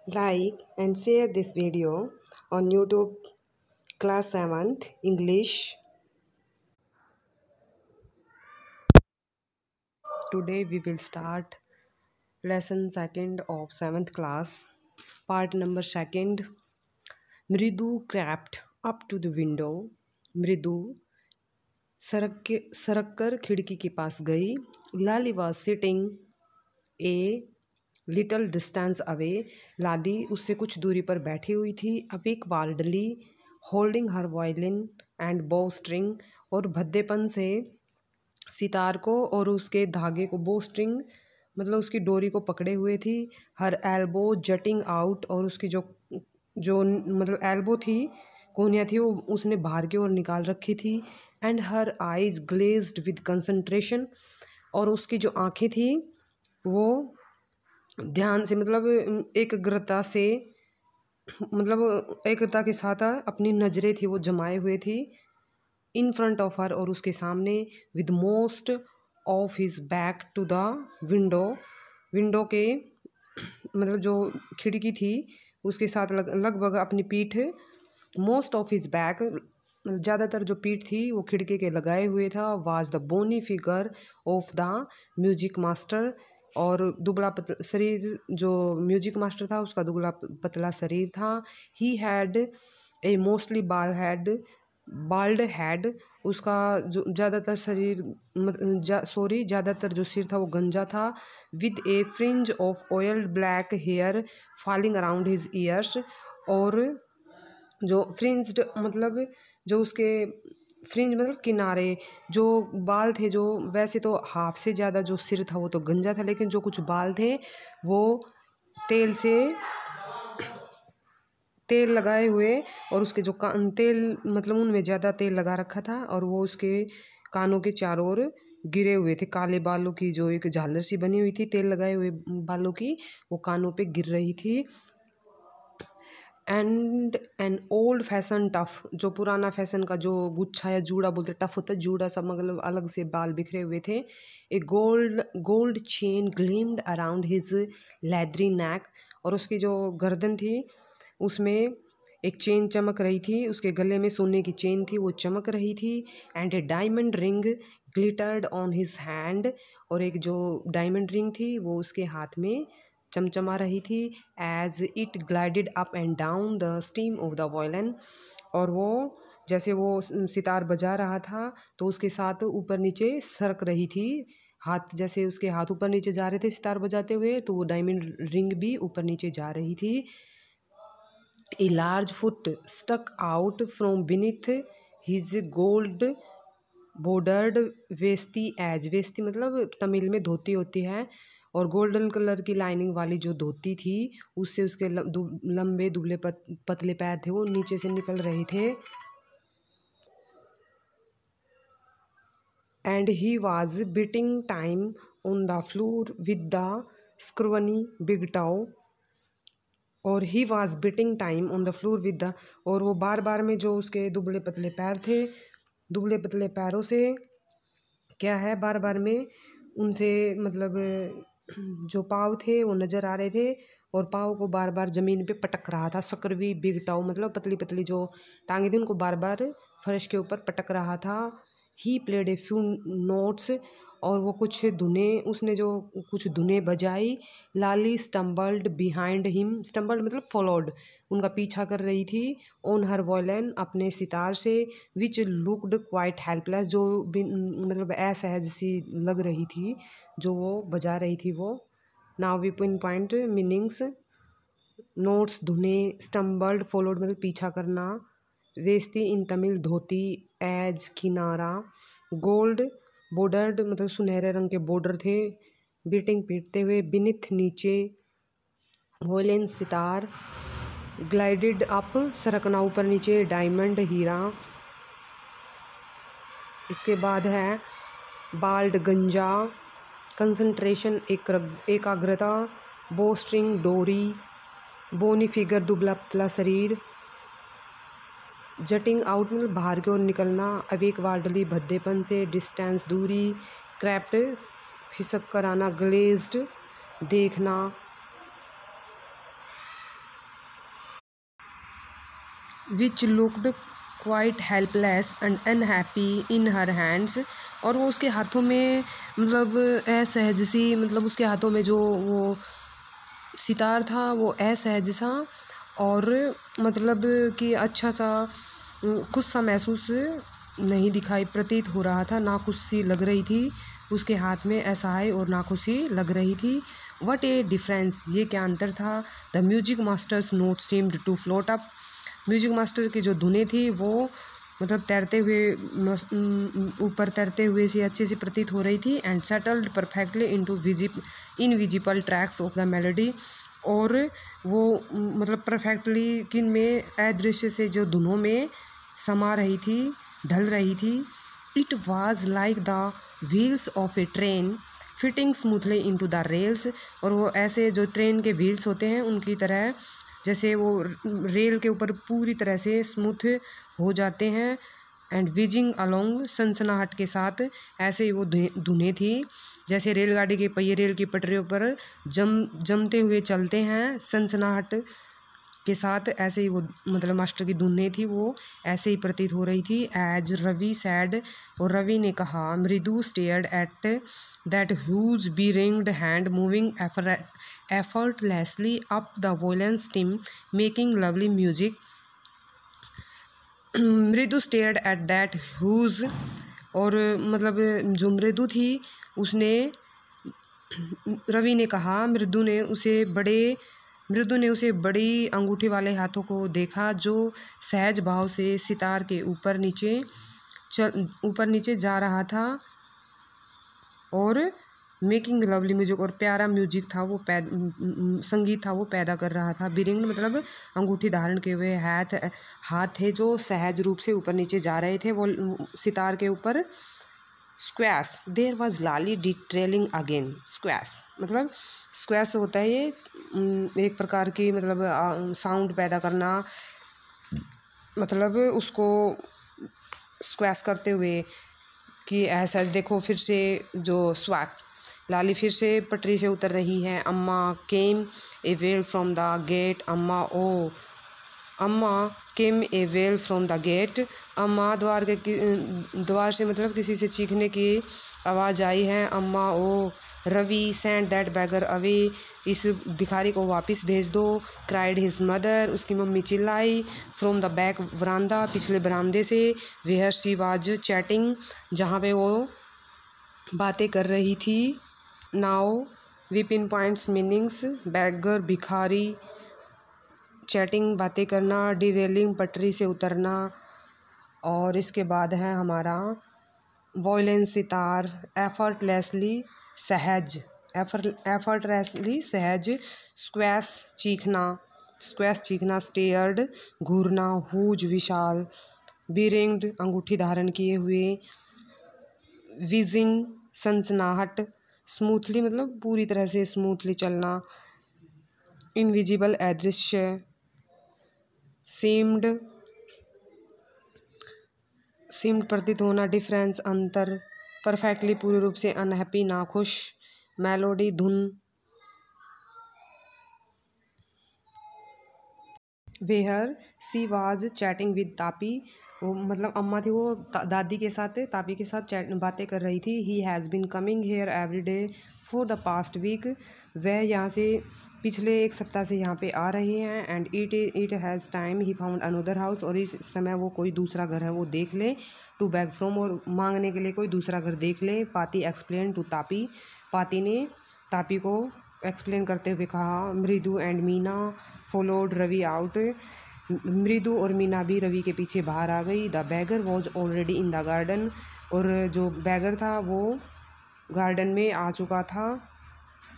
Like and share this video on YouTube class 7th English. Today we will start lesson 2nd of 7th class, part number 2nd. Mridu crept up to the window. मृदु सरक कर खिड़की के पास गई. लाली was sitting a little distance away. लाली उससे कुछ दूरी पर बैठी हुई थी. Awkwardly holding her violin and bow string, और भद्देपन से सितार को और उसके धागे को, बो स्ट्रिंग मतलब उसकी डोरी को पकड़े हुए थी. हर एल्बो जटिंग आउट, और उसकी जो जो मतलब एल्बो थी, कोहनियाँ थी, वो उसने बाहर की ओर निकाल रखी थी. And her eyes glazed with concentration, और उसकी जो आँखें थी वो ध्यान से मतलब एकाग्रता से मतलब एकाग्रता के साथ अपनी नज़रें थी वो जमाए हुए थी. इन फ्रंट ऑफ हर, और उसके सामने. With most of his back to the window, window के मतलब जो खिड़की थी उसके साथ लगभग अपनी पीठ. मोस्ट ऑफ हिज बैक, ज़्यादातर जो पीठ थी वो खिड़की के लगाए हुए था. Was the bony figure of the music master, और दुबला शरीर जो म्यूजिक मास्टर था उसका दुबला पतला शरीर था. He had a mostly bald had, उसका जो ज़्यादातर शरीर ज़्यादातर जो सिर था वो गंजा था. With a fringe of oiled black hair falling around his ears, और जो फ्रिंज्ड मतलब जो उसके फ्रिंज मतलब किनारे जो बाल थे, जो वैसे तो हाफ से ज़्यादा जो सिर था वो तो गंजा था, लेकिन जो कुछ बाल थे वो तेल लगाए हुए, और उसके जो तेल मतलब उनमें ज़्यादा तेल लगा रखा था, और वो उसके कानों के चारों ओर गिरे हुए थे. काले बालों की जो एक झालर सी बनी हुई थी तेल लगाए हुए बालों की, वो कानों पे गिर रही थी. And an old fashion tough, जो पुराना फैशन का जो गुच्छा या जूड़ा बोलते, टफ होता है जूड़ा सा, मतलब अलग से बाल बिखरे हुए थे. A gold chain gleamed around his leathery neck, और उसकी जो गर्दन थी उसमें एक चेन चमक रही थी. उसके गले में सोने की चेन थी, वो चमक रही थी. And A diamond ring glittered on his hand, और एक जो डायमंड रिंग थी वो उसके हाथ में चमचमा रही थी. As it glided up and down the stem of the violin, और वो जैसे वो सितार बजा रहा था तो उसके साथ ऊपर नीचे सरक रही थी. हाथ जैसे उसके हाथ ऊपर नीचे जा रहे थे सितार बजाते हुए, तो वो डायमंड रिंग भी ऊपर नीचे जा रही थी. A large foot stuck out from beneath his gold bordered veshti. Edge veshti मतलब तमिल में धोती होती है, और गोल्डन कलर की लाइनिंग वाली जो धोती थी उससे उसके लंबे दुबले पतले पैर थे वो नीचे से निकल रहे थे. And he was beating time on the floor with the scrawny big toe, और he was beating time on the floor with the, और वो बार बार में जो उसके दुबले पतले पैर थे, दुबले पतले पैरों से क्या है बार बार में उनसे मतलब जो पाँव थे वो नज़र आ रहे थे, और पाँव को बार बार ज़मीन पे पटक रहा था. सकरवी बिग टाउ मतलब पतली पतली जो टांगे थी उनको बार बार फर्श के ऊपर पटक रहा था. He played a few notes, और वो कुछ धुनें उसने जो कुछ धुनें बजाई. लाली स्टम्बल्ड बिहाइंड हिम, स्टम्बल्ड मतलब फॉलोड, उनका पीछा कर रही थी. ऑन हर वॉयलिन अपने सितार से. विच लुकड क्वाइट हेल्पलेस, जो मतलब असहज सी लग रही थी जो वो बजा रही थी वो. Now we pin point meanings. Notes धुनें, स्टम्बल्ड फॉलोड मतलब पीछा करना, वेस्ती इन तमिल धोती, एज किनारा, गोल्ड बॉर्डर्ड मतलब सुनहरे रंग के बॉर्डर थे, बीटिंग पीटते हुए, बिनिथ नीचे, वॉयलिन सितार, ग्लाइडेड अप सरकना ऊपर नीचे, डायमंड हीरा. इसके बाद है बाल्ड गंजा, कंसंट्रेशन एकाग्रता, बो स्ट्रिंग डोरी, बोनी फिगर दुबला पतला शरीर, जटिंग आउट मतलब बाहर की ओर निकलना, अवेक वार्डली भद्देपन से, डिस्टेंस दूरी, क्रैप्ट खिसक कर आना, ग्लेज्ड देखना, which looked quite helpless and unhappy in her hands. और वो उसके हाथों में मतलब असहज सी, मतलब उसके हाथों में जो वो सितार था वो असहज सा और मतलब कि अच्छा सा खुश सा महसूस नहीं दिखाई प्रतीत हो रहा था, ना खुशी लग रही थी उसके हाथ में, असहाय और ना खुशी लग रही थी। व्हाट ए डिफरेंस, ये क्या अंतर था। The music master's note seemed to float up, music master की जो धुनें थी वो मतलब तैरते हुए ऊपर तैरते हुए से अच्छे से प्रतीत हो रही थी। And settled perfectly into invisible tracks of the melody, और वो मतलब परफेक्टली किन में अदृश्य से जो धुनों में समा रही थी, ढल रही थी। It was like the wheels of A train fitting smoothly into the rails, और वो ऐसे जो ट्रेन के व्हील्स होते हैं उनकी तरह, जैसे वो रेल के ऊपर पूरी तरह से स्मूथ हो जाते हैं। एंड विजिंग अलोंग, सनसनाहट के साथ, ऐसे ही वो धुनें थी जैसे रेलगाड़ी के पहिए रेल की पटरियों पर जमते हुए चलते हैं सनसनाहट के साथ, ऐसे ही वो मतलब मास्टर की धुनें थी वो ऐसे ही प्रतीत हो रही थी। एज रवि सैड, और रवि ने कहा, Mridu stared at that huge be ringed hand moving effortlessly up the violin stem making lovely music। Mridu stared at that huge, और मतलब जो मृदु थी उसने, रवि ने कहा, मृदु ने उसे बड़ी अंगूठी वाले हाथों को देखा जो सहज भाव से सितार के ऊपर नीचे जा रहा था, और मेकिंग लवली म्यूजिक, और प्यारा म्यूजिक था वो संगीत था वो पैदा कर रहा था। बिरिंग मतलब अंगूठी धारण किए हुए हाथ थे जो सहज रूप से ऊपर नीचे जा रहे थे वो सितार के ऊपर। स्क्वैश, देयर वाज लाली डी ट्रेलिंग अगेन। स्क्वैश मतलब, स्क्वैश होता है ये एक प्रकार की मतलब साउंड पैदा करना, मतलब उसको स्क्वैश करते हुए कि ऐसा देखो फिर से जो स्वैक, लाली फिर से पटरी से उतर रही है। अम्मा केम ए वेल फ्रॉम द गेट, अम्मा केम ए वेल फ्रॉम द गेट, अम्मा द्वार से मतलब किसी से चीखने की आवाज़ आई है। अम्मा oh Ravi send that beggar away, इस भिखारी को वापस भेज दो। क्राइड हिज मदर, उसकी मम्मी चिल्लाई। फ्रॉम द बैक वरांदा, पिछले बरामदे से। वेयर शी वाज चैटिंग, जहाँ पे वो बातें कर रही थी। Now we pin points meanings, beggar भिखारी, चैटिंग बातें करना, डिरेलिंग पटरी से उतरना, और इसके बाद है हमारा वॉयलिन सितार, एफर्टलेसली सहज, एफर्टलेसली सहज, स्क्वैश चीखना, स्टेयर्ड घूरना, हुज विशाल, बिरिंग्ड अंगूठी धारण किए हुए, विजिंग सनसनाहट, स्मूथली मतलब पूरी तरह से स्मूथली चलना, इनविजिबल अदृश्य, सीम्ड प्रतीत होना, डिफरेंस अंतर, परफेक्टली पूर्ण रूप से, अनहैप्पी नाखुश, मेलोडी धुन। Where she was chatting with Tapi, वो मतलब अम्मा थी वो दादी के साथ, तापी के साथ बातें कर रही थी। He has been coming here every day for the past week, वह यहाँ से पिछले एक सप्ताह से यहाँ पे आ रहे हैं। And it has time he found another house, और इस समय वो कोई दूसरा घर है वो देख ले। टू बैग फ्रॉम, और मांगने के लिए कोई दूसरा घर देख ले। पाती एक्सप्लेन टू तापी, पाती ने तापी को एक्सप्लेन करते हुए कहा। Mridu and Meena followed Ravi out, Mridu और मीना भी रवि के पीछे बाहर आ गई। The bagger was already in the garden, और जो बैगर था वो गार्डन में आ चुका था।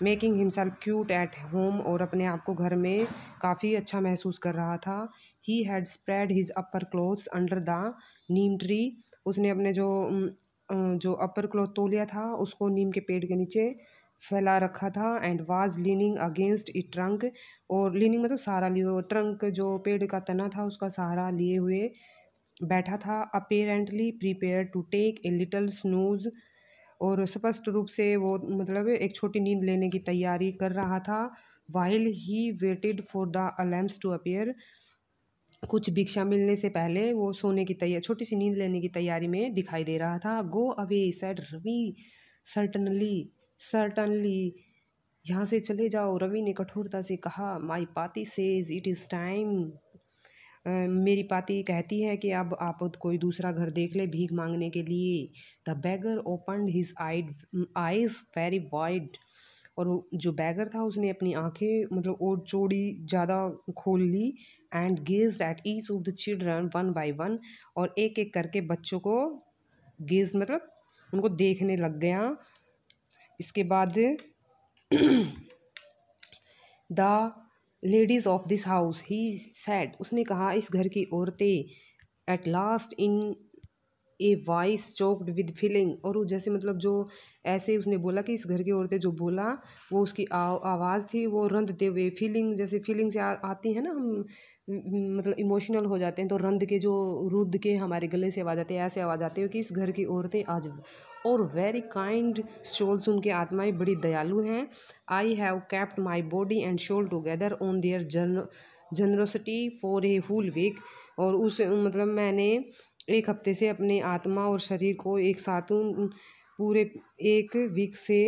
Making himself cute at home, और अपने आप को घर में काफ़ी अच्छा महसूस कर रहा था। He had spread his upper clothes under the neem tree, उसने अपने जो अपर क्लॉथ तौलिया था उसको नीम के पेड़ के नीचे फैला रखा था। And was leaning against E trunk, और लीनिंग मतलब सहारा लिए हुए, ट्रंक जो पेड़ का तना था उसका सहारा लिए हुए बैठा था। Apparently prepare to take a little snooze, और स्पष्ट रूप से वो मतलब एक छोटी नींद लेने की तैयारी कर रहा था। While he waited for the alarms to appear, कुछ भिक्षा मिलने से पहले वो सोने की तैयारी, छोटी सी नींद लेने की तैयारी में दिखाई दे रहा था। Go away said Ravi, certainly certainly, यहाँ से चले जाओ, रवि ने कठोरता से कहा। माई पाती सेज इट इज़ टाइम, मेरी पाती कहती है कि अब आप कोई दूसरा घर देख ले भीख मांगने के लिए। The bagger opened his eyes very wide, और जो बैगर था उसने अपनी आंखें मतलब और चौड़ी ज़्यादा खोल ली। And gazed at each of the children one by one, और एक एक करके बच्चों को गेज मतलब उनको देखने लग गया। इसके बाद the ladies of this house he sad, उसने कहा इस घर की औरतें। At last in a voice choked with feeling, और वो जैसे मतलब जो ऐसे उसने बोला कि इस घर की औरतें, जो बोला वो उसकी आवाज़ थी वो रंधते हुए, फीलिंग जैसे फीलिंग से आती है ना, हम मतलब इमोशनल हो जाते हैं तो रंध के जो रुद्ध के हमारे गले से आवाज़ आती है, ऐसे आवाज़ आती है कि इस घर की औरतें आज। और वेरी काइंड सोल्स, उनकी आत्माएं बड़ी दयालु हैं। I have kept my body and soul together on their generosity for a whole week, और उस मतलब मैंने एक हफ्ते से अपने आत्मा और शरीर को एक साथ पूरे एक वीक से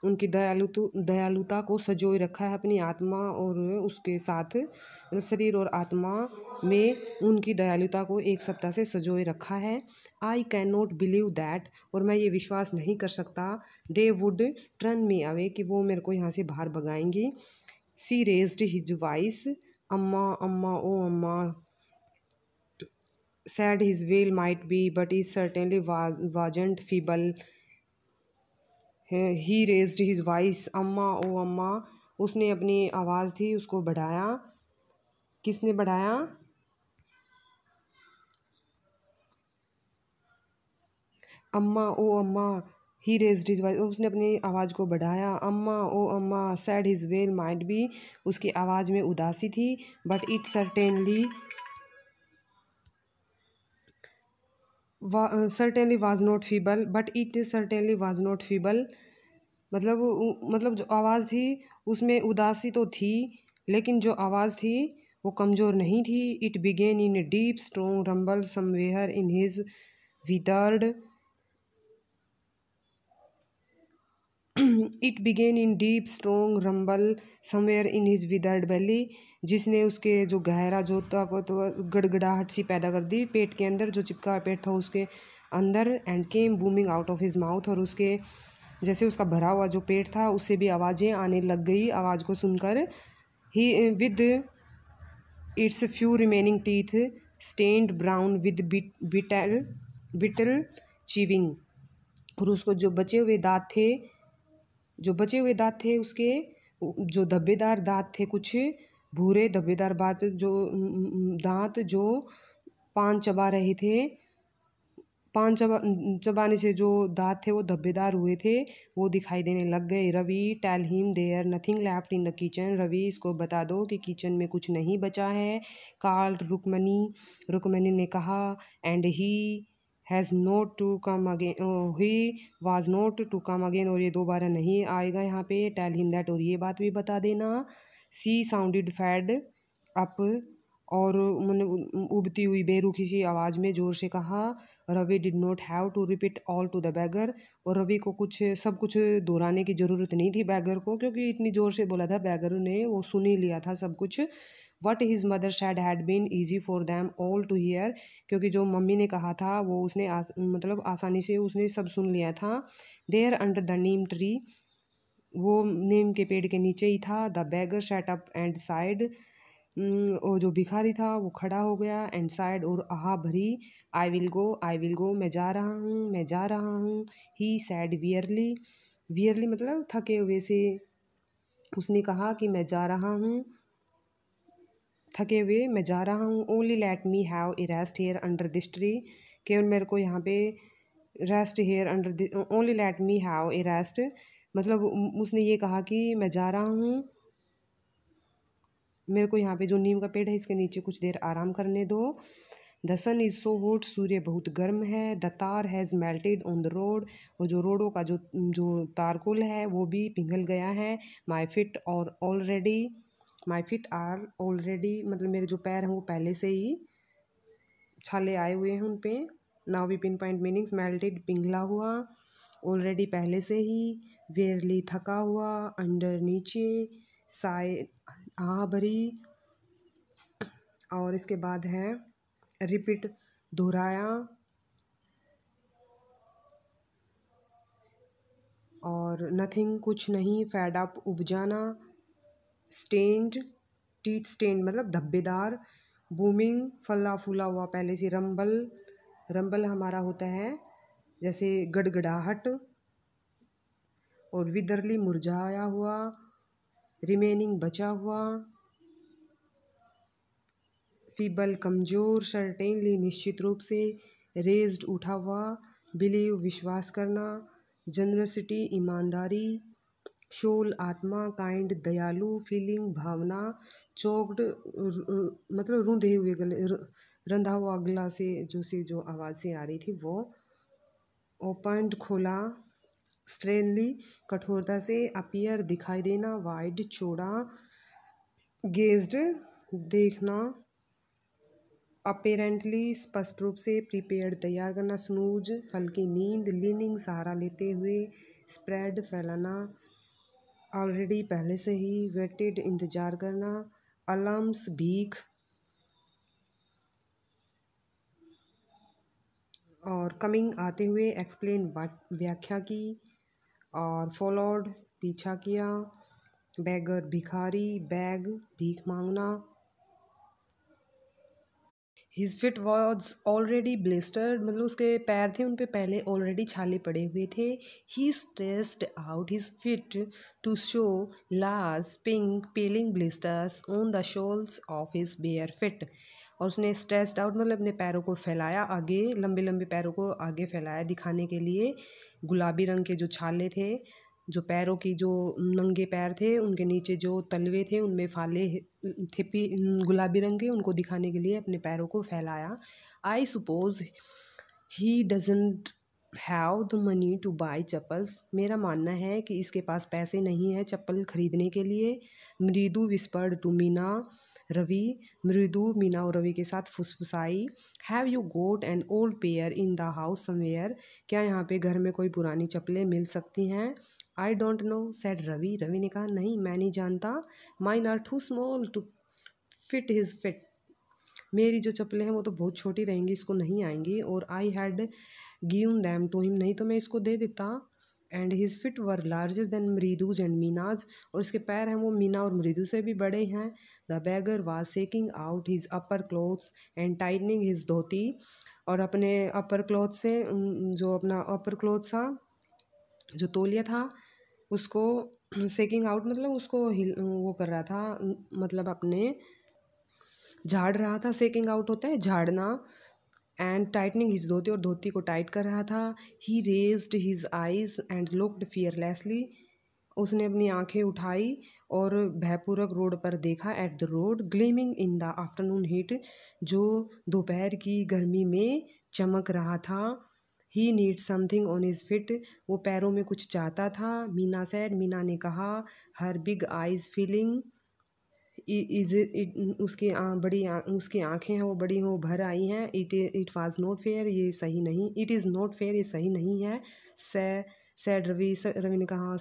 उनकी दयालुता को संजोए रखा है। अपनी आत्मा और उसके साथ मतलब शरीर और आत्मा में उनकी दयालुता को एक सप्ताह से संजोए रखा है। I can not believe that, और मैं ये विश्वास नहीं कर सकता। They would turn me away, कि वो मेरे को यहाँ से बाहर भगाएंगी। सी रेज्ड हिज वॉइस, अम्मा अम्मा ओ अम्मा, said his will might be, but he certainly wasn't feeble. He raised his voice, अम्मा ओ अम्मा, उसने अपनी आवाज़ थी उसको बढ़ाया। किसने बढ़ाया? अम्मा ओ अम्मा, ही रेज्ड हिज वॉइस, उसने अपनी आवाज़ को बढ़ाया। अम्मा ओ अम्मा, sad his well might be, उसकी आवाज़ में उदासी थी। But it certainly certainly was not feeble, but it certainly was not feeble, मतलब जो आवाज़ थी उसमें उदासी तो थी, लेकिन जो आवाज़ थी वो कमज़ोर नहीं थी। It began in a deep strong rumble somewhere in his withered, it began in deep strong rumble somewhere in his withered belly, जिसने उसके जो गहरा जो गड़गड़ाहट सी पैदा कर दी पेट के अंदर, जो चिपका पेट था उसके अंदर। And came booming out of his mouth, और उसके जैसे उसका भरा हुआ जो पेट था उससे भी आवाज़ें आने लग गई। आवाज़ को सुनकर ही with its few remaining teeth stained brown with betel chewing, और उसको जो बचे हुए दांत थे उसके जो धब्बेदार दांत थे, कुछ भूरे धब्बेदार दांत जो पान चबा रहे थे, पान चबाने से जो दांत थे वो धब्बेदार हुए थे, वो दिखाई देने लग गए। Ravi tell him there nothing left in the kitchen, Ravi इसको बता दो कि किचन में कुछ नहीं बचा है। कार्ल रुकमनी ने कहा। And he has not to come again, he was not to come again, और ये दोबारा नहीं आएगा यहाँ पे। टेल हिम दैट, और ये बात भी बता देना। सी साउंडेड फैड अप, और उन्होंने उबती हुई बेरुखी सी आवाज़ में ज़ोर से कहा। Ravi did not have to repeat all to the beggar, और रवि को सब कुछ दोहराने की ज़रूरत नहीं थी बैगर को, क्योंकि इतनी ज़ोर से बोला था बैगर ने, वो सुन ही लिया था सब कुछ। What his mother said had been easy for them all to hear, क्योंकि जो मम्मी ने कहा था वो उसने मतलब आसानी से उसने सब सुन लिया था। There under the neem tree, वो नीम के पेड़ के नीचे ही था। The beggar sat up and sighed, और जो भिखारी था वो खड़ा हो गया। एंड साइड, और आहा भरी। आई विल गो, मैं जा रहा हूँ। ही सैड वियरली मतलब थके हुए से उसने कहा कि मैं जा रहा हूँ, थके हुए मैं जा रहा हूँ। Only let me have a rest here under this tree, केवल मेरे को यहाँ पे rest here under, only let me have a rest, मतलब उसने ये कहा कि मैं जा रहा हूँ, मेरे को यहाँ पे जो नीम का पेड़ है इसके नीचे कुछ देर आराम करने दो। The sun is so hot, सूर्य बहुत गर्म है। The tar has melted on the road, और जो रोडों का जो तारकुल है वो भी पिघल गया है। माई फिट और already my feet are already, मतलब मेरे जो पैर हैं वो पहले से ही छाले आए हुए हैं उन पे। Now we pin point meanings, melted पिघला हुआ, ऑलरेडी पहले से ही, वेयरली थका हुआ, अंडर नीचे, साइड आह भरी, और इसके बाद है रिपीट दोहराया, और नथिंग कुछ नहीं, फेड अप उब जाना, स्टेन्ड टीथ स्टेन्ड मतलब धब्बेदार, बूमिंग फला फूला हुआ पहले से, रंबल रंबल हमारा होता है जैसे गड़गड़ाहट, और विदरली मुरझाया हुआ, रिमेनिंग बचा हुआ, फीबल कमज़ोर, सर्टेनली निश्चित रूप से, रेज्ड उठा हुआ, बिलीव विश्वास करना, जनरसिटी ईमानदारी, शोल आत्मा, काइंड दयालु, फीलिंग भावना, चोक्ड मतलब रूंधे हुए गले, रंधा हुआ गला से जो आवाज़ से आ रही थी वो, ओपन्ड खोला, स्ट्रेनली कठोरता से, अपीयर दिखाई देना, वाइड चौड़ा, गेज्ड देखना, अपेरेंटली स्पष्ट रूप से, प्रिपेयर्ड तैयार करना, स्नूज हल्की नींद, लीनिंग सहारा लेते हुए, स्प्रेड फैलाना, ऑलरेडी पहले से ही, वेटेड इंतजार करना, अलार्म्स भीख, और कमिंग आते हुए, एक्सप्लेन व्याख्या की, और फॉलोड पीछा किया, बैगर भिखारी, बैग भीख मांगना, his fit was already blistered मतलब उसके पैर थे उन पे पहले ऑलरेडी छाले पड़े हुए थे, he stretched out his feet to show large pink peeling blisters on the soles of his bare feet, और उसने स्ट्रेस्ड आउट मतलब अपने पैरों को फैलाया आगे, लंबे लंबे पैरों को आगे फैलाया दिखाने के लिए, गुलाबी रंग के जो छाले थे, जो पैरों की जो नंगे पैर थे उनके नीचे जो तलवे थे उनमें फाले थे गुलाबी रंग के, उनको दिखाने के लिए अपने पैरों को फैलाया। I suppose he doesn't have the money two by chappals, मेरा मानना है कि इसके पास पैसे नहीं है चप्पल खरीदने के लिए। मृदु विस्पर्ड टू मीना रवि, मृदु मीना और रवि के साथ फुसफुसाई। Have you got an old pair in the house somewhere, क्या यहाँ पे घर में कोई पुरानी चप्पलें मिल सकती हैं। I don't know said Ravi, Ravi ने कहा नहीं मैं नहीं जानता। Mine are too small to fit his feet, मेरी जो चप्पलें हैं वो तो बहुत छोटी रहेंगी, इसको नहीं आएंगी। और I had given them to him, नहीं तो मैं इसको दे देता। And his feet were larger than Mridu's and Meena's, और इसके पैर हैं वो मीना और मृदु से भी बड़े हैं। The beggar was shaking out his upper cloths and tightening his dhoti, और अपने अपर क्लॉथ से जो अपना अपर क्लॉथ था जो तौलिया था उसको शेकिंग आउट मतलब उसको वो कर रहा था, मतलब अपने झाड़ रहा था, शेकिंग आउट होता है झाड़ना। एंड टाइटनिंग हिज धोती, और धोती को टाइट कर रहा था। He raised his eyes and looked fearlessly, उसने अपनी आंखें उठाई और भयपूर्वक रोड पर देखा। At the road gleaming in the afternoon heat, जो दोपहर की गर्मी में चमक रहा था। He need something on his feet, वो पैरों में कुछ चाहता था। मीना सेड, मीना ने कहा। Her big eyes filling is it, उसकी बड़ी उसकी आंखें हैं वो बड़ी वो भर आई हैं। इट वाज नॉट फेयर, ये सही नहीं, इट इज़ नॉट फेयर, ये सही नहीं है। सैड रवि, रवि ने कहा।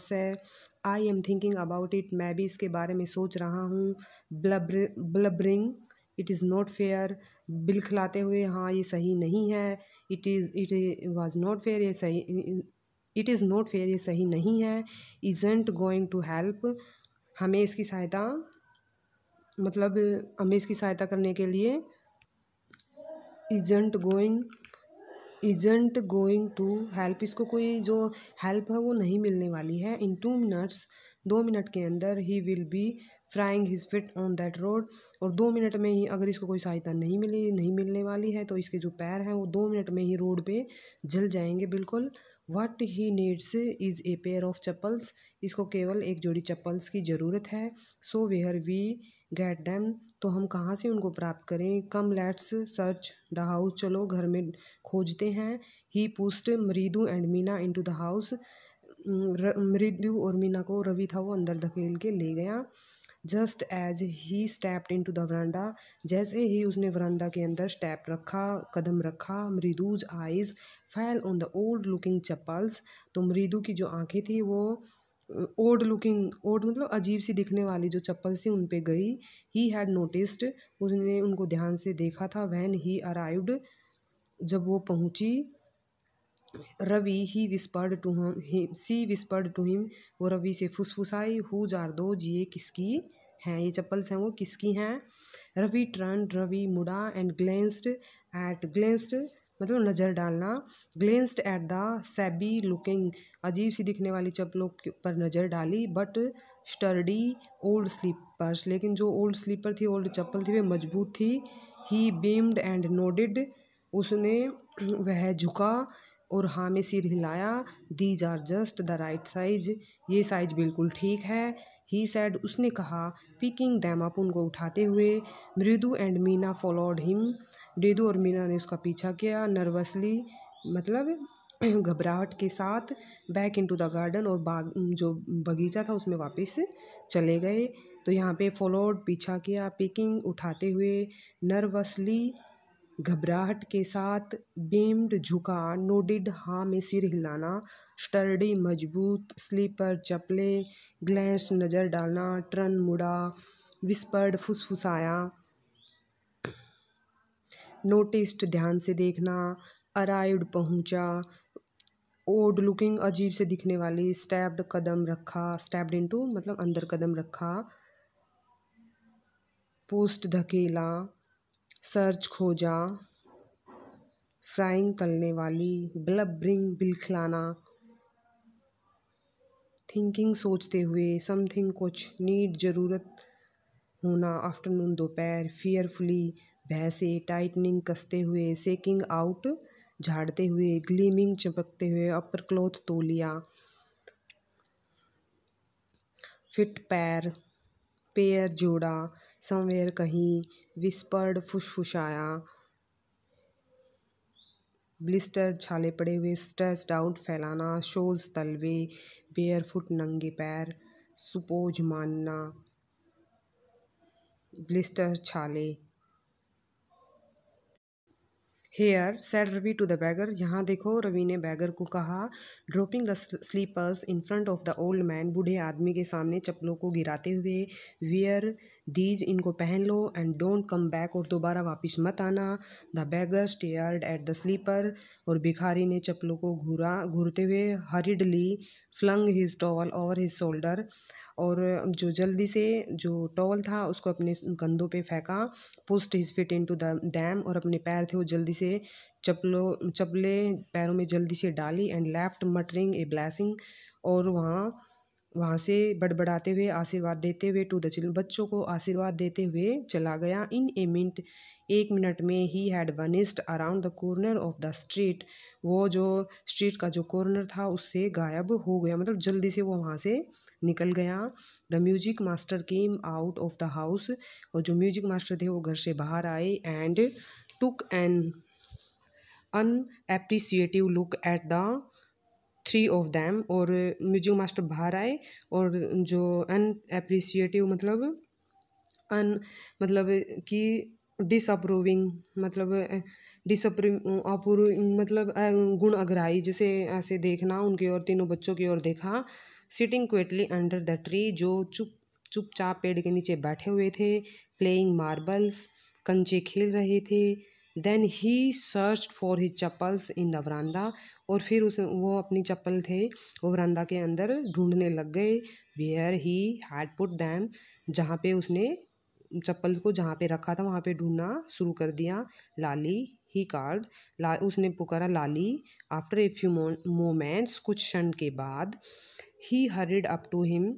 I am thinking about it, मैं भी इसके बारे में सोच रहा हूँ। ब्लबरिंग, इट इज़ नॉट फेयर, बिलखलाते हुए, हाँ ये सही नहीं है। इट वाज नॉट फेयर, ये सही, इट इज़ नॉट फेयर, ये सही नहीं है। इजंट गोइंग टू हेल्प, हमें इसकी सहायता मतलब हमें इसकी सहायता करने के लिए इजंट गोइंग टू हेल्प, इसको कोई जो हेल्प है वो नहीं मिलने वाली है। इन 2 मिनट्स, 2 मिनट के अंदर he will be frying his fit on that road, और 2 मिनट में ही अगर इसको कोई सहायता नहीं मिलने वाली है तो इसके जो पैर हैं वो 2 मिनट में ही रोड पे जल जाएंगे बिल्कुल। What he needs is a pair of chappals, इसको केवल एक जोड़ी चप्पल्स की ज़रूरत है। So where we get them, तो हम कहाँ से उनको प्राप्त करें। Come let's search the house, चलो घर में खोजते हैं। He pushed Mridu and Meena into the house, Mridu और मीना को रवि था वो अंदर धकेल के ले गया। Just as he stepped into the veranda, जैसे ही उसने वरांदा के अंदर स्टेप रखा, कदम रखा, Mridu's eyes fell on the old looking chappals, तो मृदु की जो आंखें थी वो ओल्ड लुकिंग, ओल्ड मतलब अजीब सी दिखने वाली जो चप्पल्स थी उन पे गई। ही हैड नोटिस्ड, उसने उनको ध्यान से देखा था। व्हेन ही अराइव्ड, जब वो पहुंची। Ravi he whispered to him, she whispered to him, वो रवि से फुसफुसाई। हुज आर दोज, ये किसकी हैं, ये चप्पल्स हैं वो किसकी हैं। रवि टर्न, रवि मुड़ा, एंड ग्लेंस्ड एट, ग्लेंस्ड मतलब नज़र डालना, ग्लेंस्ड एट द सैबी लुकिंग, अजीब सी दिखने वाली चप्पलों पर नज़र डाली। बट स्टर्डी ओल्ड स्लीपर्स, लेकिन जो ओल्ड स्लीपर थी, ओल्ड चप्पल थी, वे मजबूत थी। ही बीम्ड एंड नोडिड, उसने वह झुका और हाँ में सिर हिलाया। These are just the right size, ये साइज बिल्कुल ठीक है। ही सैड, उसने कहा। पिकिंग दैम अप, उनको उठाते हुए। मृदु एंड मीना फॉलोड हिम, मृदु और मीना ने उसका पीछा किया। नर्वसली मतलब घबराहट के साथ। बैक इनटू द गार्डन, और बाग जो बगीचा था उसमें वापस चले गए। तो यहाँ पे फॉलोड पीछा किया, पिकिंग उठाते हुए, नर्वसली घबराहट के साथ, बीम्ड झुका, नोडिड हाँ में सिर हिलाना, स्टर्डी मजबूत, स्लीपर चपले, ग्लैंस नज़र डालना, टर्न मुड़ा, विस्पर्ड फुसफुसाया, नोटिस्ड ध्यान से देखना, अराइव्ड पहुंचा, ओड लुकिंग अजीब से दिखने वाली, स्टेप्ड कदम रखा, स्टेप्ड इनटू मतलब अंदर कदम रखा, पोस्ट धकेला, सर्च खोजा, फ्राइंग तलने वाली, ब्लबरिंग बिलखलाना, थिंकिंग सोचते हुए, समथिंग कुछ, नीड जरूरत होना, आफ्टरनून दोपहर, फियरफुली भय से, टाइटनिंग कसते हुए, सेकिंग आउट झाड़ते हुए, ग्लीमिंग चमकते हुए, अपर क्लॉथ तोलिया, फिट पैर, पेयर जोड़ा, समवेयर कहीं, विस्पर्ड फुसफुसाया, ब्लिस्टर छाले पड़े हुए, स्ट्रेस्ड आउट फैलाना, शोल्स तलवे, बेयरफुट नंगे पैर, सुपोज मानना, ब्लिस्टर छाले। Here said Ravi to the beggar, यहाँ देखो रवि ने बैगर को कहा। Dropping the slippers in front of the old man, बूढ़े आदमी के सामने चप्पलों को गिराते हुए। वियर दीज, इनको पहन लो, एंड डोंट कम बैक, और दोबारा वापस मत आना। The beggar stared at the slipper, और भिखारी ने चप्पलों को घूरते हुए hurriedly flung his towel over his shoulder, और जो जल्दी से जो टॉवल था उसको अपने कंधों पे फेंका। पुस्ट his fit into the them, और अपने पैर थे वो जल्दी से चप्पलें पैरों में जल्दी से डाली। And left muttering a blessing, और वहाँ से बड़बड़ाते हुए आशीर्वाद देते हुए, टू द चिल्ड्रन, बच्चों को आशीर्वाद देते हुए चला गया। इन ए मिनट, एक मिनट में, he had vanished around the corner of the street, वो जो स्ट्रीट का जो कॉर्नर था उससे गायब हो गया, मतलब जल्दी से वो वहाँ से निकल गया। The music master came out of the house, और जो म्यूजिक मास्टर थे वो घर से बाहर आए। And took an unappreciative look at the three of them, और म्यूजिक मास्टर बाहर आए और जो अनएप्रिसिएटिव मतलब कि डिसअप्रूविंग मतलब अप्रूविंग मतलब गुण अगराई, जैसे ऐसे देखना उनकी ओर, तीनों बच्चों की ओर देखा। सिटिंग क्विटली अंडर द ट्री, जो चुपचाप पेड़ के नीचे बैठे हुए थे। प्लेइंग मार्बल्स, कंचे खेल रहे थे। Then he search for his chappals in the verandah, और फिर वो अपनी चप्पल थे वो वरांदा के अंदर ढूंढने लग गए। Where he had put them, जहाँ पे उसने चप्पल को जहाँ पे रखा था वहाँ पे ढूंढना शुरू कर दिया। लाली ही कॉल्ड, उसने पुकारा लाली। आफ्टर ए फ्यू मोमेंट्स, कुछ क्षण के बाद। ही हरिड अप टू हिम,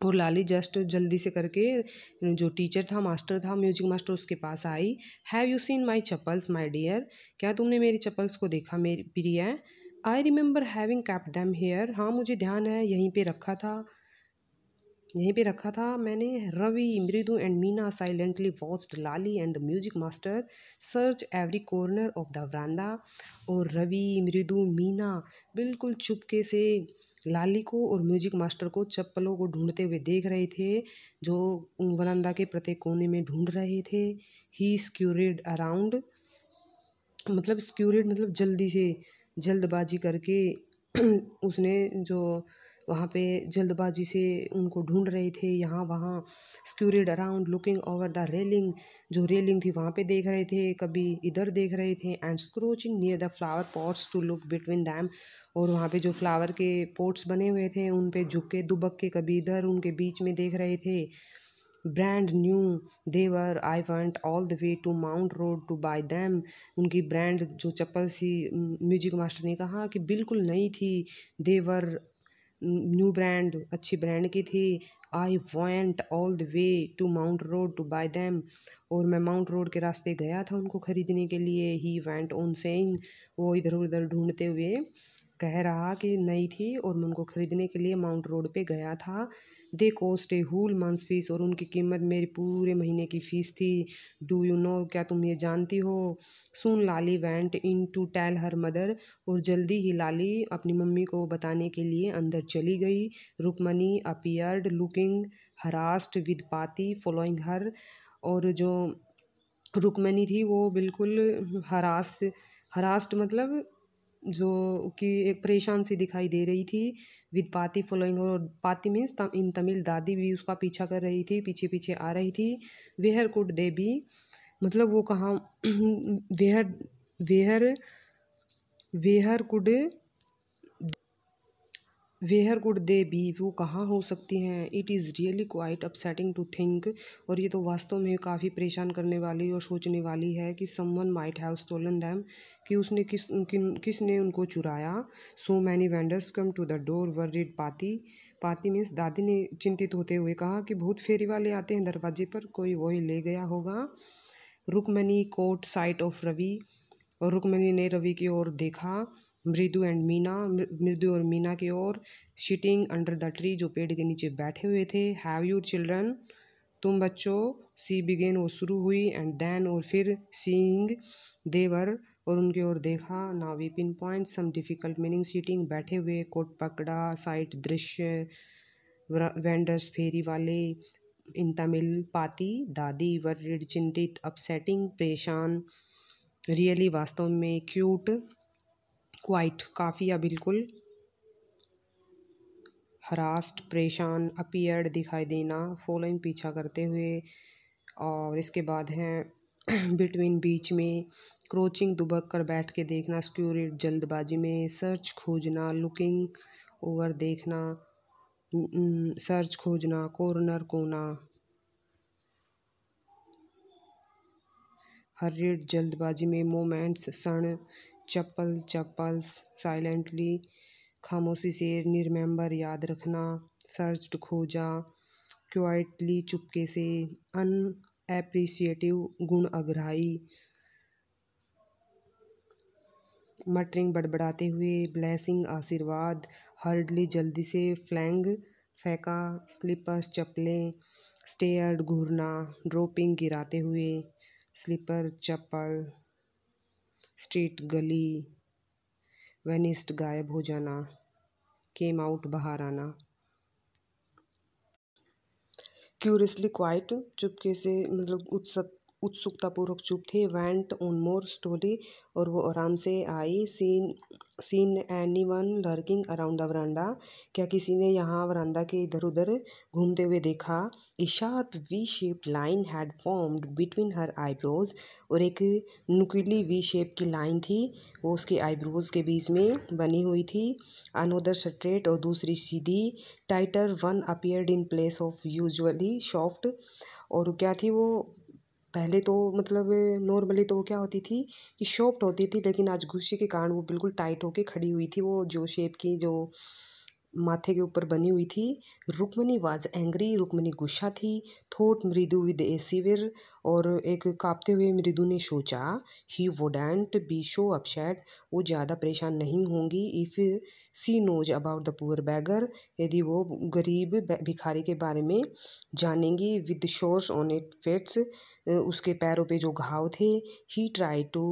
और लाली जस्ट जल्दी से करके जो टीचर था, मास्टर था, म्यूजिक मास्टर, उसके पास आई। Have you seen my chappals my dear, क्या तुमने मेरी चप्पल्स को देखा मेरी प्रिय। I remember having kept them here, हाँ मुझे ध्यान है यहीं पे रखा था मैंने। Ravi, Mridu and Meena silently watched Lali and the music master search every corner of the verandah, और रवि, मृदु, मीना बिल्कुल चुपके से लाली को और म्यूजिक मास्टर को चप्पलों को ढूंढते हुए देख रहे थे, जो वरांदा के प्रत्येक कोने में ढूंढ रहे थे। ही स्क्यूरिड अराउंड, मतलब स्क्यूरिड मतलब जल्दी से, जल्दबाजी करके उसने जो वहाँ पे जल्दबाजी से उनको ढूंढ रहे थे यहाँ वहाँ। Scurried around looking over the railing, जो रेलिंग थी वहाँ पे देख रहे थे, कभी इधर देख रहे थे। And crouching near the flower pots to look between them, और वहाँ पे जो फ्लावर के पोट्स बने हुए थे उन पे झुक के दुबक के कभी इधर उनके बीच में देख रहे थे। Brand new they were, I went all the way to Mount Road to buy them, उनकी ब्रांड जो चप्पल सी म्यूजिक मास्टर ने कहा कि बिल्कुल नई थी। देवर न्यू ब्रांड, अच्छी ब्रांड की थी। I went all the way to Mount Road to buy them, और मैं माउंट रोड के रास्ते गया था उनको ख़रीदने के लिए। ही वेंट ऑन सेइंग, वो इधर उधर ढूंढते हुए कह रहा कि नई थी और मैं उनको ख़रीदने के लिए माउंट रोड पे गया था। दे कोस्ट ए होल मंथ्स फीस, और उनकी कीमत मेरी पूरे महीने की फ़ीस थी। डू यू नो, क्या तुम ये जानती हो। Soon Lali went in to tell her mother, और जल्दी ही लाली अपनी मम्मी को बताने के लिए अंदर चली गई। Rukmini appeared looking harassed with Paati following her, और जो रुक्मणी थी वो बिल्कुल हरास्ड मतलब जो कि एक परेशान सी दिखाई दे रही थी। विद पाती फॉलोइंग, और पाती मीन्स इन तमिल दादी भी उसका पीछा कर रही थी, पीछे पीछे आ रही थी। वेयर कुड दे बी, मतलब वो कहाँ where where where could where could they be, वो कहाँ हो सकती हैं। It is really quite upsetting to think, और ये तो वास्तव में काफ़ी परेशान करने वाली और सोचने वाली है कि someone might have stolen them, कि उसने किसने उनको चुराया। So many vendors come to the door worried Paati, Paati means दादी ने चिंतित होते हुए कहा कि बहुत फेरी वाले आते हैं दरवाजे पर, कोई वही ले गया होगा। Rukmini caught sight of Ravi, और रुक्मणी ने रवि की ओर देखा। मृदु एंड मीना, मृदु और मीना की ओर। सिटिंग अंडर द ट्री, जो पेड़ के नीचे बैठे हुए थे। हैव यू चिल्ड्रन, तुम बच्चों। सी बिगेन, वो शुरू हुई। एंड देन, और फिर। सीइंग, देवर, और उनकी ओर देखा। Now we pin point some difficult meaning. Sitting, बैठे हुए। कोट, पकड़ा। साइट, दृश्य। वेंडर्स, फेरी वाले। इन तमिल, पाती, दादी। वर्रिड, चिंतित। अपसेटिंग, परेशान। रियली, वास्तव में। क्यूट, क्वाइट, काफ़ी या बिल्कुल। हरास्ट, परेशान। अपीयर्ड, दिखाई देना। फॉलोइंग, पीछा करते हुए। और इसके बाद हैं बिटवीन, बीच में। क्रोचिंग, दुबक कर बैठ के देखना। स्क्यूरिड, जल्दबाजी में। सर्च, खोजना। लुकिंग ओवर, देखना। सर्च, खोजना। कॉर्नर, कोना। हर्रिड, जल्दबाजी में। मोमेंट्स, क्षण। चप्पल, चप्पल्स। साइलेंटली, खामोशी से। रिमेंबर, याद रखना। सर्च्ड, खोजा। क्वाइटली, चुपके से। अनएप्रिशिएटिव, गुण अग्राही। मटरिंग, बड़बड़ाते हुए। ब्लेसिंग, आशीर्वाद। हर्डली, जल्दी से। फ्लैंग, फेंका। स्लीपर्स, चप्पलें। स्टेयर्ड, घूरना। ड्रॉपिंग, गिराते हुए। स्लीपर, चप्पल। स्ट्रीट, गली। वेनिस्ड, गायब हो जाना। केम आउट, बाहर आना। क्यूरियसली क्वाइट, चुपके से मतलब उत्सुकतापूर्वक चुप थे। वेंट ऑन मोर स्टोरी, और वो आराम से आई। Seen anyone lurking around the verandah, क्या किसी ने यहाँ वरांदा के इधर उधर घूमते हुए देखा। A sharp V shaped line had formed between her eyebrows, और एक नुकीली वी शेप की लाइन थी, वो उसके आईब्रोज के बीच में बनी हुई थी। अनोदर स्ट्रेट, और दूसरी सीधी। Tighter one appeared in place of usually soft, और क्या थी वो, पहले तो मतलब नॉर्मली तो वो क्या होती थी कि सॉफ्ट होती थी, लेकिन आज गुस्से के कारण वो बिल्कुल टाइट होके खड़ी हुई थी, वो जो शेप की जो माथे के ऊपर बनी हुई थी। रुक्मणी वाज एंग्री, रुक्मणी गुस्सा थी। थोट मृदु विद ए सिविर, और एक कांपते हुए मृदु ने सोचा। He wouldn't be so upset, वो ज़्यादा परेशान नहीं होंगी। If she knows about the poor beggar, यदि वो गरीब भिखारी के बारे में जानेंगी। With sores on it feet, उसके पैरों पे जो घाव थे। He try to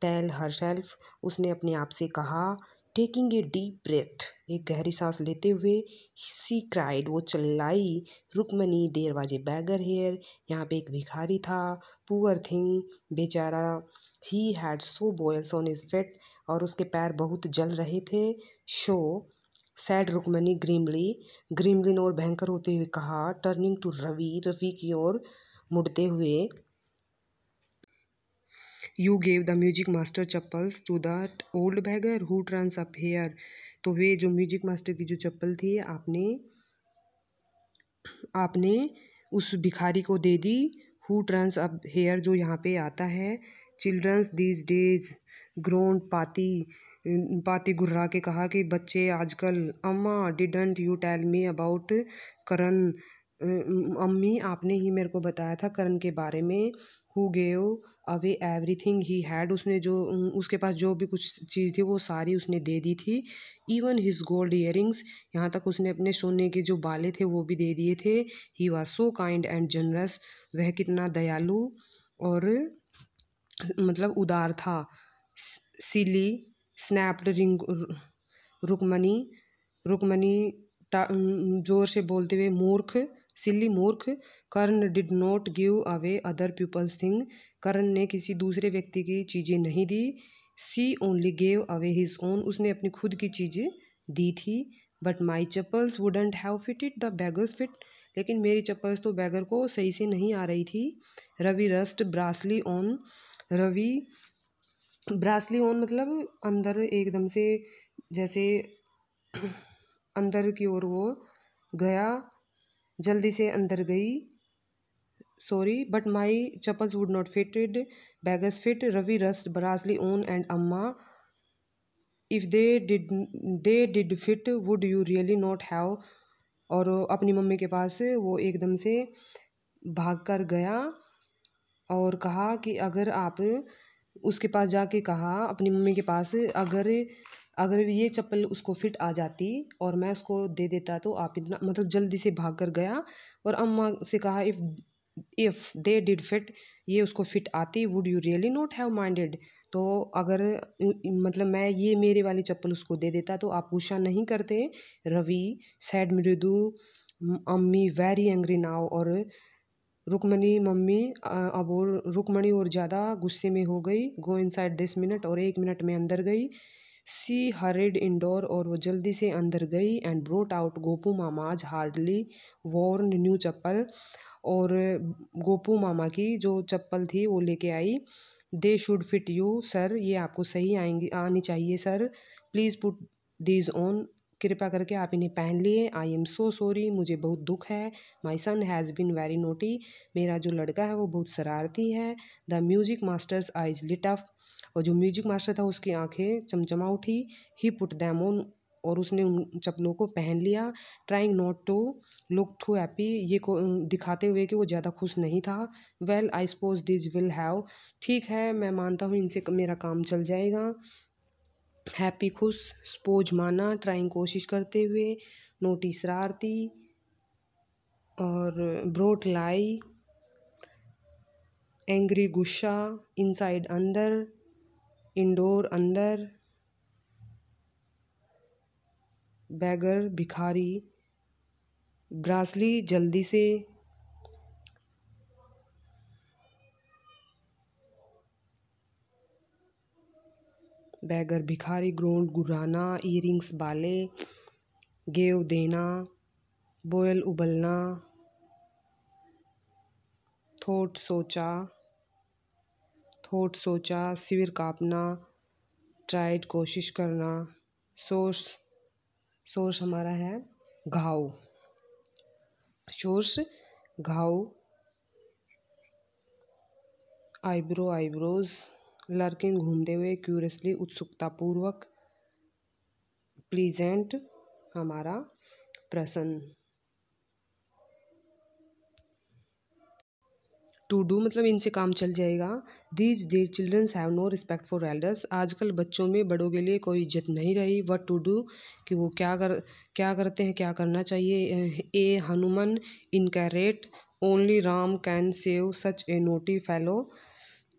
tell herself, उसने अपने आप से कहा। टेकिंग ए डीप ब्रेथ, एक गहरी सांस लेते हुए, सी क्राइड, वो चिल्लाई, Rukmini there was a beggar here, यहाँ पे एक भिखारी था, पुअर थिंग, बेचारा, he had so boils on his feet, और उसके पैर बहुत जल रहे थे, so, said Rukmini grimly, grimly और भयंकर होते हुए कहा, टर्निंग टू रवि, रवि की ओर मुड़ते हुए, you gave the music master chappals to that old beggar who turns up here, तो वे जो म्यूजिक मास्टर की जो चप्पल थी आपने आपने उस भिखारी को दे दी, हु टर्न्स अप हेयर, जो यहाँ पे आता है, चिल्ड्रंस दीज डेज ग्रोन, पाती, पाती गुर्रा के कहा कि बच्चे आजकल, Amma didn't you tell me about Karan, अम्मी आपने ही मेरे को बताया था करण के बारे में, who gave away everything he had, उसने जो उसके पास जो भी कुछ चीज़ थी वो सारी उसने दे दी थी, इवन हिज गोल्ड इयरिंग्स, यहाँ तक उसने अपने सोने के जो बाले थे वो भी दे दिए थे, he was so kind and generous, वह कितना दयालु और मतलब उदार था, silly snapped ring, Rukmini, Rukmini जोर से बोलते हुए, मूर्ख, सिल्ली मूर्ख, Karna did not give away other people's thing, Karna ने किसी दूसरे व्यक्ति की चीज़ें नहीं दी, she only gave away his own, उसने अपनी खुद की चीज़ें दी थी, but my chappals wouldn't have fitted the beggar's feet, लेकिन मेरी चप्पल्स तो बैगर को सही से नहीं आ रही थी, Ravi rushed brashly on, Ravi brashly on मतलब अंदर एकदम से जैसे अंदर की ओर वो गया, जल्दी से अंदर गई, sorry, but my chappals would not fitted beggar's feet, Ravi rushed brashly on and Amma, if they did fit would you really not have, और अपनी मम्मी के पास वो एकदम से भाग कर गया और कहा कि अगर आप, उसके पास जाके कहा अपनी मम्मी के पास, अगर अगर ये चप्पल उसको फिट आ जाती और मैं उसको दे देता तो आप इतना, मतलब जल्दी से भाग कर गया और अम्मा से कहा, इफ़ दे डिड फिट, ये उसको फिट आती, would you really not have minded, तो अगर मतलब मैं ये मेरे वाली चप्पल उसको दे देता तो आप गुस्सा नहीं करते, रवि सैड मृदु, अम्मी वेरी एंग्री नाउ, और रुकमणी मम्मी अब और रुकमणी और ज़्यादा गुस्से में हो गई, गो इनसाइड दिस मिनट, और 1 मिनट में अंदर गई, सी हरिड इंडोर, और वो जल्दी से अंदर गई, and brought out Gopu Mama's hardly worn new chappal, और गोपू मामा की जो चप्पल थी वो लेके आई, they should fit you sir, ये आपको सही आनी चाहिए sir, please put these on, कृपया करके आप इन्हें पहन लिए, आई एम सो सॉरी, मुझे बहुत दुख है, my son has been very naughty, मेरा जो लड़का है वो बहुत शरारती है, the music master's eyes lit up, और जो म्यूजिक मास्टर था उसकी आंखें चमचमा उठी, ही पुट दैम ऑन, और उसने उन चप्पलों को पहन लिया, trying not to look too happy, ये को दिखाते हुए कि वो ज़्यादा खुश नहीं था, well I suppose this will have, ठीक है मैं मानता हूँ इनसे मेरा काम चल जाएगा, हैप्पी खुश, स्पोज माना, ट्राइंग कोशिश करते हुए, नोटी शरारती, और ब्रोट लाई एंग्री गुस्सा, इनसाइड अंदर, इंडोर अंदर, बैगर भिखारी, ब्रासली जल्दी से, बैगर भिखारी, ग्रोंड गुर्राना, ईयरिंग्स बाले, गेव देना, बोयल उबलना, थोट सोचा, सिर कांपना, ट्राइड कोशिश करना, सोर्स हमारा है घाव, सोर्स घाव, आईब्रोज, लर्किंग घूमते हुए, क्यूरियसली उत्सुकतापूर्वक, प्लीजेंट हमारा प्रसन्न, टू डू मतलब इनसे काम चल जाएगा, these their childrens have no respect for elders, आजकल बच्चों में बड़ों के लिए कोई इज्जत नहीं रही, व्हाट टू डू कि वो क्या करते हैं, क्या करना चाहिए, a Hanuman incarnate, only Ram can save such a naughty fellow,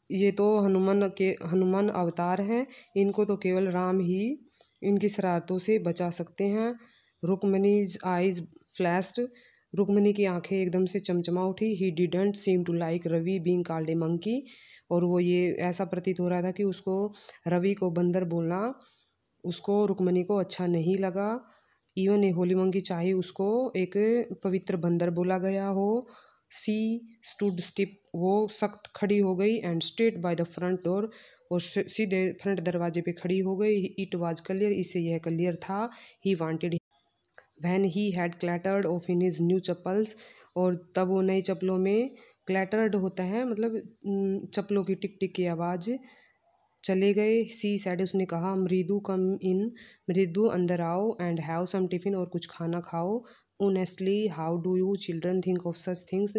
ये तो हनुमान अवतार हैं, इनको तो केवल राम ही इनकी शरारतों से बचा सकते हैं। रुक्मनीज आइज फ्लैश्ड, रुक्मणी की आंखें एकदम से चमचमा उठी। He didn't seem to like Ravi being called a monkey, और वो ये ऐसा प्रतीत हो रहा था कि उसको रवि को बंदर बोलना उसको रुक्मणी को अच्छा नहीं लगा। इवन ए होली मंकी, चाहे उसको एक पवित्र बंदर बोला गया हो। सी स्टूड स्टिप, वो सख्त खड़ी हो गई। And straight by the front door, और सीधे फ्रंट दरवाजे पे खड़ी हो गई। इट वाज क्लियर, इससे यह क्लियर था। He wanted when he had clattered off in his new chappals, और तब वो नई चप्पलों में क्लैटर्ड होता है मतलब चप्पलों की टिक टिक की आवाज़, चले गए। सी सैड, उसने कहा मृदु कम इन, मृदु अंदर आओ। एंड हैव सम टिफिन, और कुछ खाना खाओ। Honestly how do you children think of such things,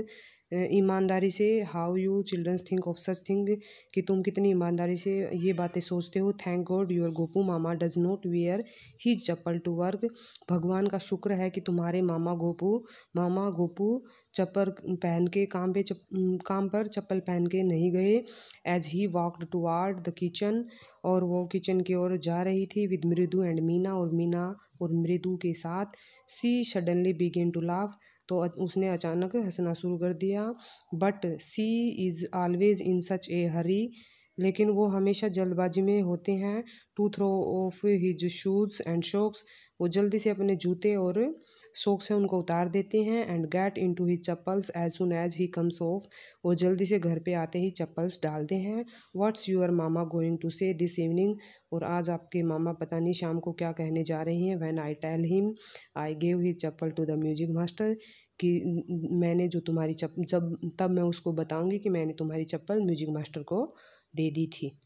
ईमानदारी से how you children think of such thing, कि तुम कितनी ईमानदारी से ये बातें सोचते हो। Thank God your Gopu mama does not wear he chappal to work, भगवान का शुक्र है कि तुम्हारे मामा गोपू चप्पल पहन के काम पर चप्पल पहन के नहीं गए। As he walked toward the kitchen, और वो किचन की ओर जा रही थी। विद मृदु एंड मीना, और मृदु के साथ। She suddenly began to laugh, तो उसने अचानक हंसना शुरू कर दिया। But she is always in such a hurry, लेकिन वो हमेशा जल्दबाजी में होते हैं। To throw off his shoes and socks, वो जल्दी से अपने जूते और शौक से उनको उतार देते हैं। And get into his chappals as soon as he comes off, वो जल्दी से घर पे आते ही चप्पल्स डालते हैं। What's your mama going to say this evening, और आज आपके मामा पता नहीं शाम को क्या कहने जा रहे हैं। When I tell him I gave his chappal to the music master, कि मैंने जो तुम्हारी जब तब मैं उसको बताऊंगी कि मैंने तुम्हारी चप्पल म्यूजिक मास्टर को दे दी थी।